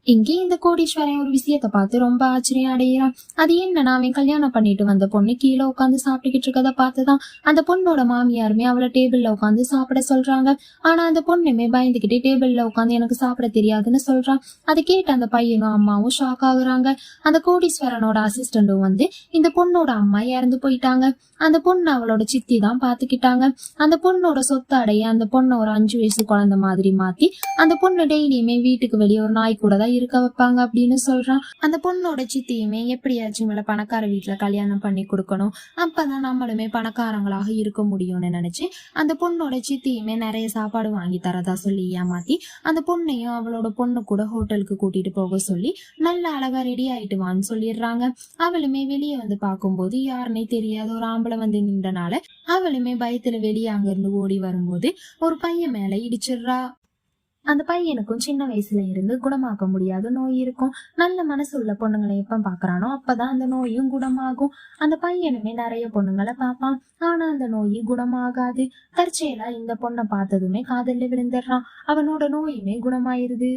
இங்கே இந்த கோடீஸ்வரன் ஒரு விஷயத்த பார்த்து ரொம்ப ஆச்சரியம் அடையிறான். அது என்னன்னா, அவன் கல்யாணம் பண்ணிட்டு வந்த பொண்ணு கீழே உட்காந்து சாப்பிட்டுக்கிட்டு இருக்கதை பார்த்துதான் அந்த பொண்ணோட மாமியாருமே அவளை டேபிள்ல உட்காந்து சாப்பிட சொல்றாங்க. ஆனா அந்த பொண்ணுமே பயந்துகிட்டே டேபிள்ல உட்காந்து எனக்கு சாப்பிட தெரியாதுன்னு சொல்றான். அதை கேட்டு அந்த பையனும் அம்மாவும் ஷாக் ஆகுறாங்க. அந்த கோடீஸ்வரனோட அசிஸ்டண்டும் வந்து இந்த பொண்ணோட அம்மா இறந்து போயிட்டாங்க. அந்த பொண்ணு அவளோட சித்தி தான் பாத்துக்கிட்டாங்க. அந்த பொண்ணோட சொத்து அடைய அந்த பொண்ணை ஒரு 5 வயசு குழந்தை மாதிரி மாத்தி அந்த பொண்ணு டெய்லியுமே வீட்டுக்கு வெளியே ஒரு நாய் கூட தான் இருக்க வைப்பாங்க அப்படின்னு சொல்றான். அந்த பொண்ணோட சித்தியுமே எப்படியாச்சும் இவளை பணக்கார வீட்டுல கல்யாணம் பண்ணி கொடுக்கணும், அப்பதான் நம்மளுமே பணக்காரங்களாக இருக்க முடியும்னு நினைச்சு அந்த பொண்ணோட சித்தியுமே நிறைய சாப்பாடு வாங்கி தரதா சொல்லி ஏமாத்தி அந்த பொண்ணையும் அவளோட பொண்ணு கூட ஹோட்டலுக்கு கூட்டிட்டு போக சொல்லி நல்ல அழகா ரெடி ஆயிட்டு வான்னு சொல்லிடுறாங்க. அவளுமே வெளியே வந்து பார்க்கும்போது யாருன்னே தெரியாத ஒரு ஆம்பளை வந்து நின்றனால அவளுமே பயத்துல வெளியே அங்க இருந்து ஓடி வரும்போது ஒரு பையன் மேல இடிச்சிடுறா. அந்த பையனுக்கும் சின்ன வயசுல இருந்து குணமாக்க முடியாத நோய் இருக்கும். நல்ல மனசு உள்ள பொண்ணுங்களை எப்ப பாக்குறானோ அப்பதான் அந்த நோயும் குணமாகும். அந்த பையனுமே நிறைய பொண்ணுங்களை பார்ப்பான். ஆனா அந்த நோய் குணமாகாது. தற்செயலா இந்த பொண்ணை பார்த்ததுமே காதல்ல விழுந்துடுறான். அவனோட நோயுமே குணமாயிருது.